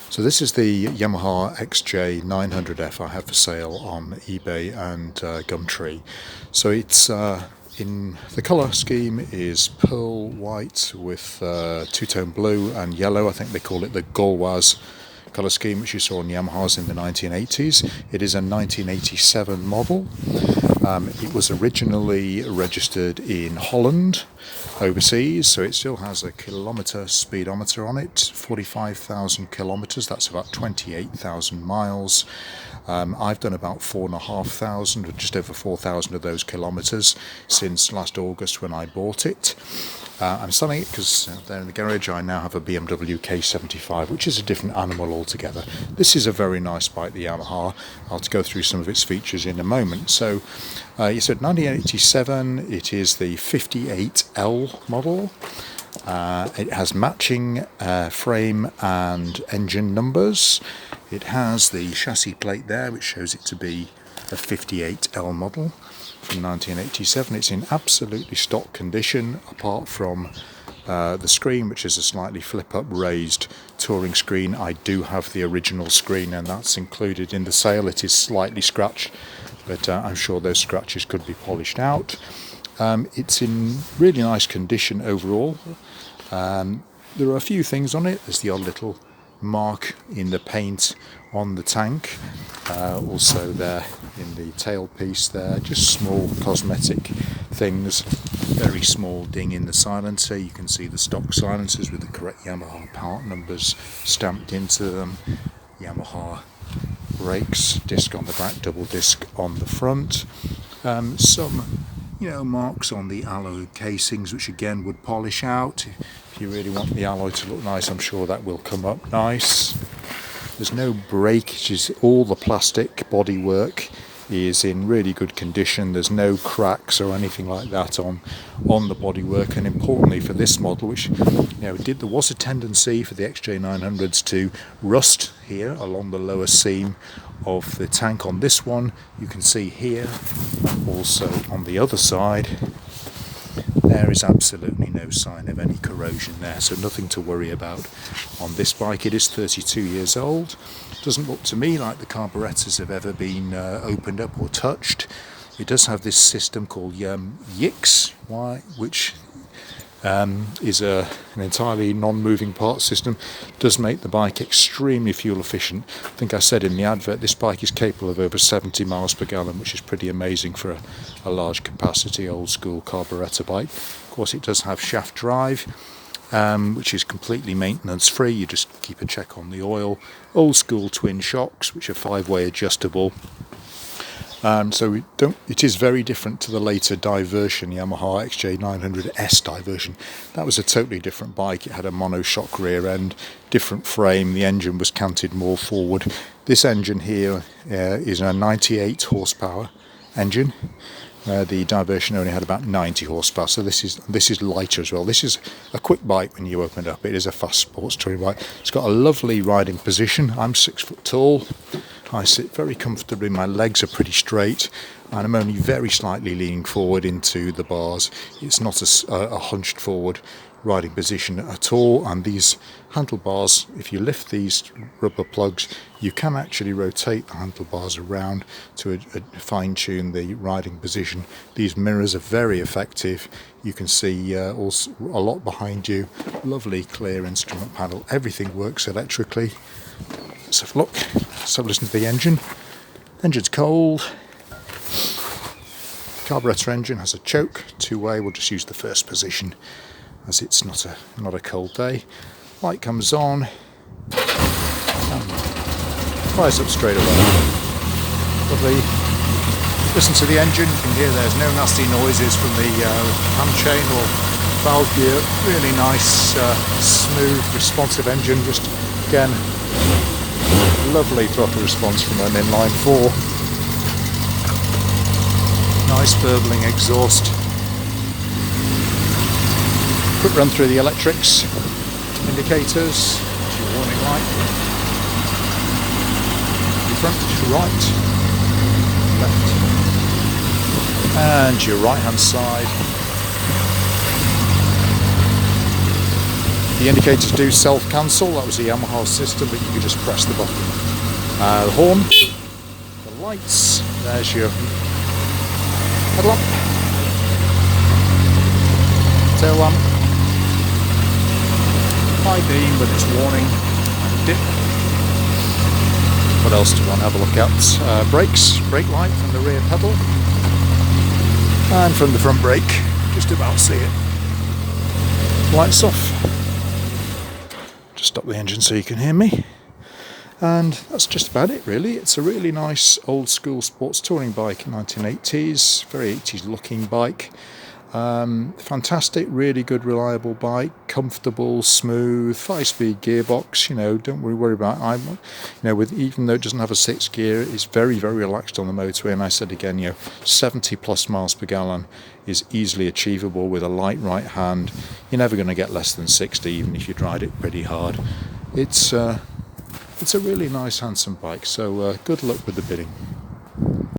So this is the Yamaha XJ900F I have for sale on eBay and Gumtree. So it's in the colour scheme is pearl white with two-tone blue and yellow. I think they call it the Gauloise colour scheme, which you saw in Yamahas in the 1980s. It is a 1987 model. It was originally registered in Holland overseas, so it still has a kilometre speedometer on it, 45,000 kilometres, that's about 28,000 miles. I've done about 4,500, or just over 4,000 of those kilometres since last August when I bought it. I'm selling it because there in the garage I now have a BMW K75, which is a different animal altogether. This is a very nice bike, the Yamaha. I'll go through some of its features in a moment. So you said 1987, it is the 58L model. It has matching frame and engine numbers. It has the chassis plate there, which shows it to be a 58L model from 1987. It's in absolutely stock condition, apart from the screen, which is a slightly flip-up raised touring screen. I do have the original screen, and that's included in the sale. It is slightly scratched, but I'm sure those scratches could be polished out. It's in really nice condition overall. There are a few things on it. There's the odd little mark in the paint on the tank, also there in the tailpiece there, just small cosmetic things. Very small ding in the silencer. You can see the stock silencers with the correct Yamaha part numbers stamped into them. Yamaha brakes, disc on the back, double disc on the front. Some marks on the alloy casings, which again would polish out. If you really want the alloy to look nice, I'm sure that will come up nice. There's no breakages. All the plastic bodywork is in really good condition. There's no cracks or anything like that on the bodywork. And importantly for this model, which there was a tendency for the XJ900s to rust here along the lower seam of the tank. On this one, you can see here, also on the other side, there is absolutely no sign of any corrosion there, so nothing to worry about on this bike. It is 32 years old. Doesn't look to me like the carburetors have ever been opened up or touched. It does have this system called YIX, which is an entirely non-moving part system. Does make the bike extremely fuel efficient. I think I said in the advert this bike is capable of over 70 miles per gallon, which is pretty amazing for a large capacity old school carburetor bike. Of course, it does have shaft drive, which is completely maintenance free. You just keep a check on the oil. Old school twin shocks, which are 5-way adjustable. So it is very different to the later diversion, Yamaha XJ900S diversion. That was a totally different bike. It had a monoshock rear end, different frame. The engine was canted more forward. This engine here is a 98 horsepower engine. The diversion only had about 90 horsepower, so this is lighter as well. This is a quick bike when you open it up. It is a fast sports touring bike. It's got a lovely riding position. I'm 6 foot tall. I sit very comfortably. My legs are pretty straight, and I'm only very slightly leaning forward into the bars. It's not a hunched forward riding position at all. And these handlebars, if you lift these rubber plugs, you can actually rotate the handlebars around to fine-tune the riding position. These mirrors are very effective. You can see also a lot behind you. Lovely clear instrument panel. Everything works electrically. Let's have a look. Let's have a listen to the engine. Engine's cold. Carburetor engine has a choke, 2-way. We'll just use the first position as it's not a cold day. Light comes on. Fires up straight away. Lovely. Listen to the engine. You can hear there's no nasty noises from the hand chain or valve gear. Really nice, smooth, responsive engine. Just again, lovely throttle response from an inline 4. Nice burbling exhaust. Quick run through the electrics. Indicators, your warning light. Your front, your right, left, and your right hand side. The indicators do self-cancel. That was a Yamaha system, but you can just press the button. The horn, the lights, there's your headlamp, tail lamp, high beam with its warning and dip. What else do you want to have a look at? Brakes, brake light from the rear pedal, and from the front brake, just about see it. Lights off. Just stop the engine so you can hear me. And that's just about it really. It's a really nice old school sports touring bike, 1980s, very 80s looking bike. Fantastic, really good, reliable bike, comfortable, smooth, 5-speed gearbox. Don't worry about it. Even though it doesn't have a 6 gear, it's very, very relaxed on the motorway. And I said again, 70 plus miles per gallon is easily achievable with a light right hand. You're never going to get less than 60, even if you ride it pretty hard. It's a really nice, handsome bike. So good luck with the bidding.